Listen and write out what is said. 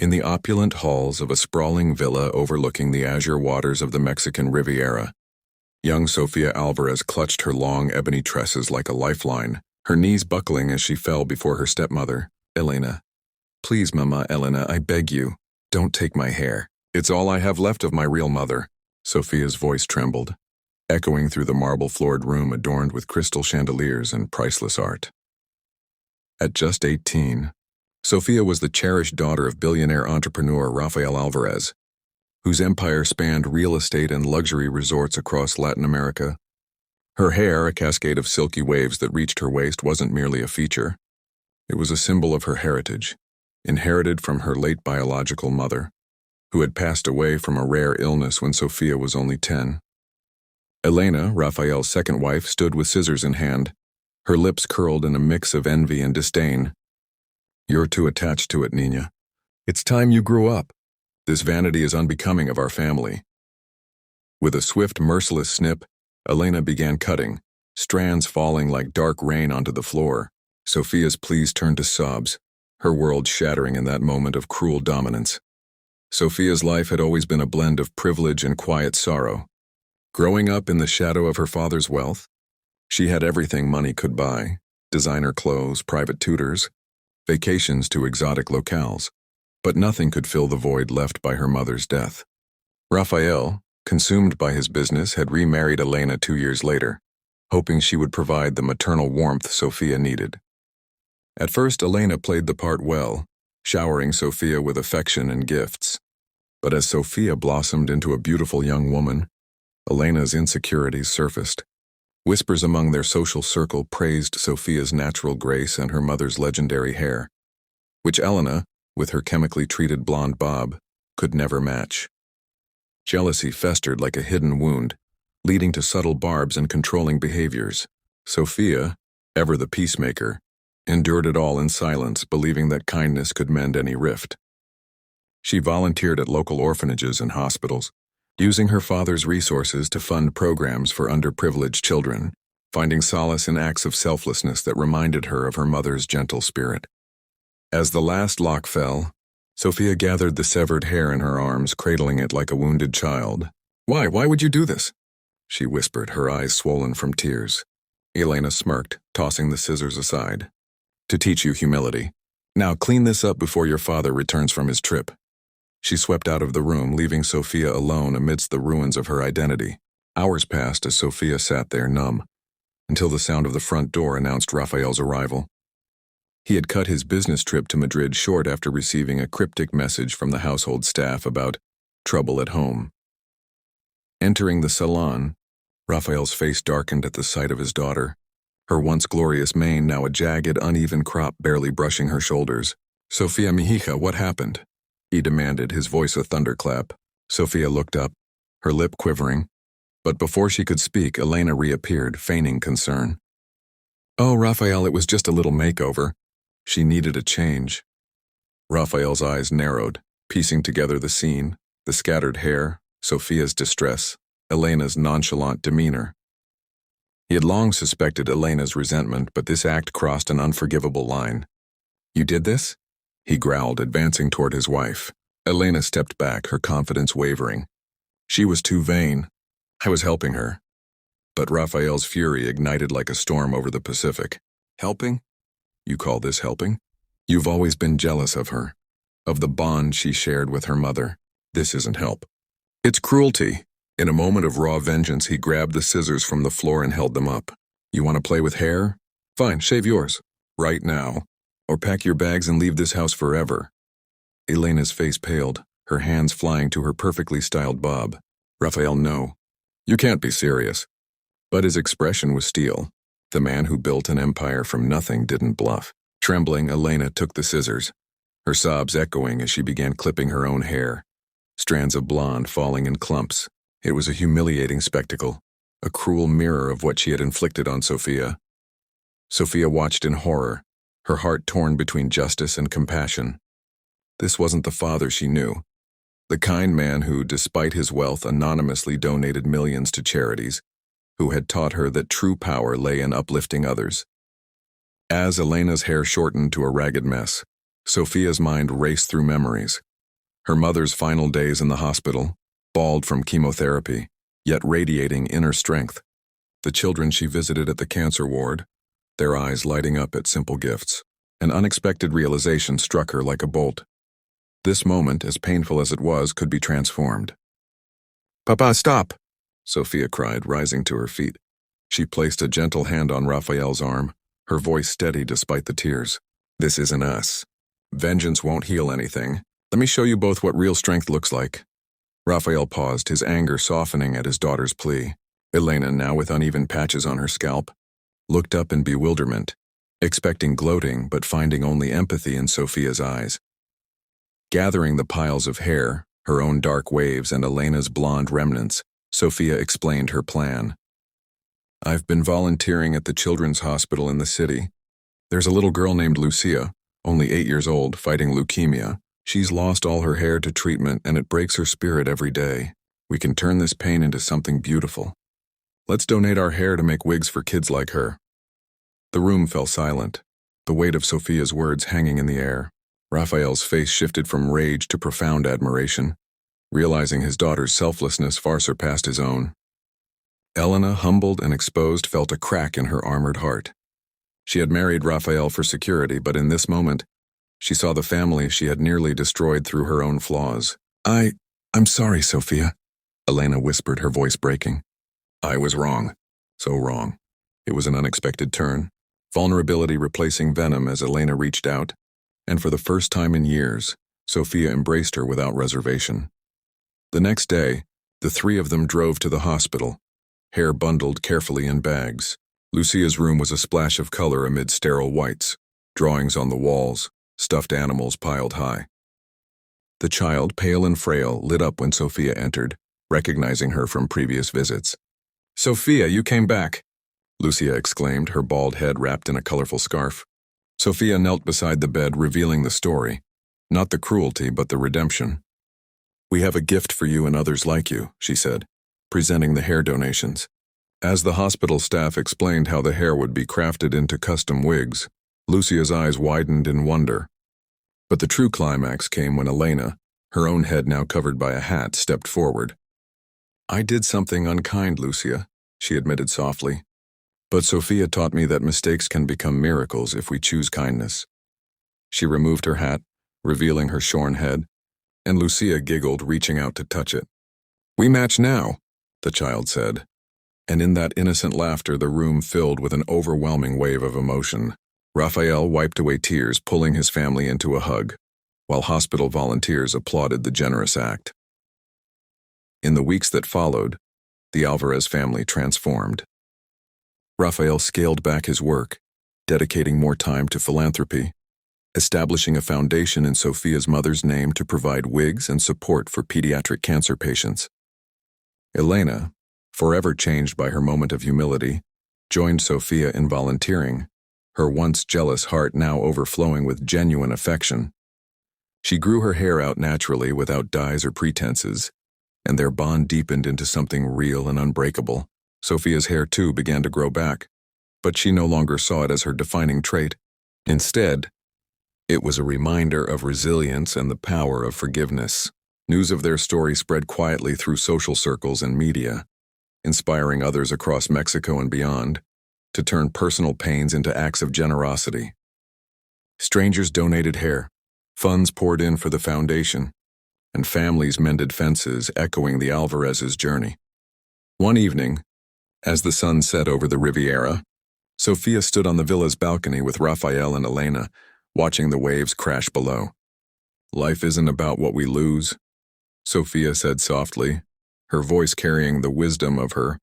In the opulent halls of a sprawling villa overlooking the azure waters of the Mexican Riviera, young Sofia Alvarez clutched her long ebony tresses like a lifeline, her knees buckling as she fell before her stepmother, Elena. "Please, Mama Elena, I beg you, don't take my hair. It's all I have left of my real mother." Sofia's voice trembled, echoing through the marble-floored room adorned with crystal chandeliers and priceless art. At just 18, Sofia was the cherished daughter of billionaire entrepreneur Rafael Alvarez, whose empire spanned real estate and luxury resorts across Latin America. Her hair, a cascade of silky waves that reached her waist, wasn't merely a feature. It was a symbol of her heritage, inherited from her late biological mother, who had passed away from a rare illness when Sofia was only 10. Elena, Rafael's second wife, stood with scissors in hand, her lips curled in a mix of envy and disdain. "You're too attached to it, Nina. It's time you grew up. This vanity is unbecoming of our family." With a swift, merciless snip, Elena began cutting, strands falling like dark rain onto the floor. Sofia's pleas turned to sobs, her world shattering in that moment of cruel dominance. Sofia's life had always been a blend of privilege and quiet sorrow. Growing up in the shadow of her father's wealth, she had everything money could buy: designer clothes, private tutors, vacations to exotic locales. But nothing could fill the void left by her mother's death. Rafael, consumed by his business, had remarried Elena 2 years later, hoping she would provide the maternal warmth Sofia needed. At first, Elena played the part well, showering Sofia with affection and gifts. But as Sofia blossomed into a beautiful young woman, Elena's insecurities surfaced. Whispers among their social circle praised Sofia's natural grace and her mother's legendary hair, which Elena, with her chemically treated blonde bob, could never match. Jealousy festered like a hidden wound, leading to subtle barbs and controlling behaviors. Sofia, ever the peacemaker, endured it all in silence, believing that kindness could mend any rift. She volunteered at local orphanages and hospitals, using her father's resources to fund programs for underprivileged children, finding solace in acts of selflessness that reminded her of her mother's gentle spirit. As the last lock fell, Sofia gathered the severed hair in her arms, cradling it like a wounded child. Why would you do this?" she whispered, her eyes swollen from tears. Elena smirked, tossing the scissors aside. "To teach you humility. Now clean this up before your father returns from his trip." She swept out of the room, leaving Sofia alone amidst the ruins of her identity. Hours passed as Sofia sat there numb, until the sound of the front door announced Rafael's arrival. He had cut his business trip to Madrid short after receiving a cryptic message from the household staff about trouble at home. Entering the salon, Rafael's face darkened at the sight of his daughter, her once glorious mane now a jagged, uneven crop barely brushing her shoulders. "Sofia, mi hija, what happened?" he demanded, his voice a thunderclap. Sofia looked up, her lip quivering, but before she could speak, Elena reappeared, feigning concern. "Oh, Rafael, it was just a little makeover. She needed a change." Rafael's eyes narrowed, piecing together the scene, the scattered hair, Sofia's distress, Elena's nonchalant demeanor. He had long suspected Elena's resentment, but this act crossed an unforgivable line. "You did this?" he growled, advancing toward his wife. Elena stepped back, her confidence wavering. She was too vain. "I was helping her." But Rafael's fury ignited like a storm over the Pacific. "Helping? You call this helping? You've always been jealous of her, of the bond she shared with her mother. This isn't help. It's cruelty." In a moment of raw vengeance, he grabbed the scissors from the floor and held them up. "You want to play with hair? Fine, shave yours. Right now. Or pack your bags and leave this house forever." Elena's face paled, her hands flying to her perfectly styled bob. "Rafael, no. You can't be serious." But his expression was steel. The man who built an empire from nothing didn't bluff. Trembling, Elena took the scissors, her sobs echoing as she began clipping her own hair, strands of blonde falling in clumps. It was a humiliating spectacle, a cruel mirror of what she had inflicted on Sofia. Sofia watched in horror, her heart torn between justice and compassion. This wasn't the father she knew, the kind man who, despite his wealth, anonymously donated millions to charities, who had taught her that true power lay in uplifting others. As Elena's hair shortened to a ragged mess, Sofia's mind raced through memories, Her mother's final days in the hospital, bald from chemotherapy, yet radiating inner strength. The children she visited at the cancer ward, their eyes lighting up at simple gifts. An unexpected realization struck her like a bolt. This moment, as painful as it was, could be transformed. "Papa, stop!" Sophia cried, rising to her feet. She placed a gentle hand on Raphael's arm, her voice steady despite the tears. "This isn't us. Vengeance won't heal anything. Let me show you both what real strength looks like." Raphael paused, his anger softening at his daughter's plea. Elena, now with uneven patches on her scalp, looked up in bewilderment, expecting gloating but finding only empathy in Sophia's eyes. Gathering the piles of hair, her own dark waves and Elena's blonde remnants, Sophia explained her plan. "I've been volunteering at the children's hospital in the city. There's a little girl named Lucia, only 8 years old, fighting leukemia. She's lost all her hair to treatment and it breaks her spirit every day. We can turn this pain into something beautiful. Let's donate our hair to make wigs for kids like her." The room fell silent, the weight of Sophia's words hanging in the air. Raphael's face shifted from rage to profound admiration, realizing his daughter's selflessness far surpassed his own. Elena, humbled and exposed, felt a crack in her armored heart. She had married Raphael for security, but in this moment, she saw the family she had nearly destroyed through her own flaws. I'm sorry, Sophia," Elena whispered, her voice breaking. "I was wrong. So wrong." It was an unexpected turn, vulnerability replacing venom as Elena reached out, and for the first time in years, Sophia embraced her without reservation. The next day, the three of them drove to the hospital, hair bundled carefully in bags. Lucia's room was a splash of color amid sterile whites, drawings on the walls, stuffed animals piled high. The child, pale and frail, lit up when Sophia entered, recognizing her from previous visits. "Sophia, you came back," Lucia exclaimed, her bald head wrapped in a colorful scarf. Sophia knelt beside the bed, revealing the story, not the cruelty, but the redemption. "We have a gift for you and others like you," she said, presenting the hair donations. As the hospital staff explained how the hair would be crafted into custom wigs, Lucia's eyes widened in wonder. But the true climax came when Elena, her own head now covered by a hat, stepped forward. "I did something unkind, Lucia," she admitted softly. "But Sophia taught me that mistakes can become miracles if we choose kindness." She removed her hat, revealing her shorn head, and Lucia giggled, reaching out to touch it. "We match now," the child said. And in that innocent laughter, the room filled with an overwhelming wave of emotion. Raphael wiped away tears, pulling his family into a hug, while hospital volunteers applauded the generous act. In the weeks that followed, the Alvarez family transformed. Raphael scaled back his work, dedicating more time to philanthropy, establishing a foundation in Sophia's mother's name to provide wigs and support for pediatric cancer patients. Elena, forever changed by her moment of humility, joined Sophia in volunteering, her once jealous heart now overflowing with genuine affection. She grew her hair out naturally without dyes or pretenses, and their bond deepened into something real and unbreakable. Sophia's hair too began to grow back, but she no longer saw it as her defining trait. Instead, it was a reminder of resilience and the power of forgiveness. News of their story spread quietly through social circles and media, inspiring others across Mexico and beyond to turn personal pains into acts of generosity. Strangers donated hair, funds poured in for the foundation, and families mended fences, echoing the Alvarez's journey. One evening, as the sun set over the Riviera, Sophia stood on the villa's balcony with Raphael and Elena, watching the waves crash below. "Life isn't about what we lose," Sophia said softly, her voice carrying the wisdom of her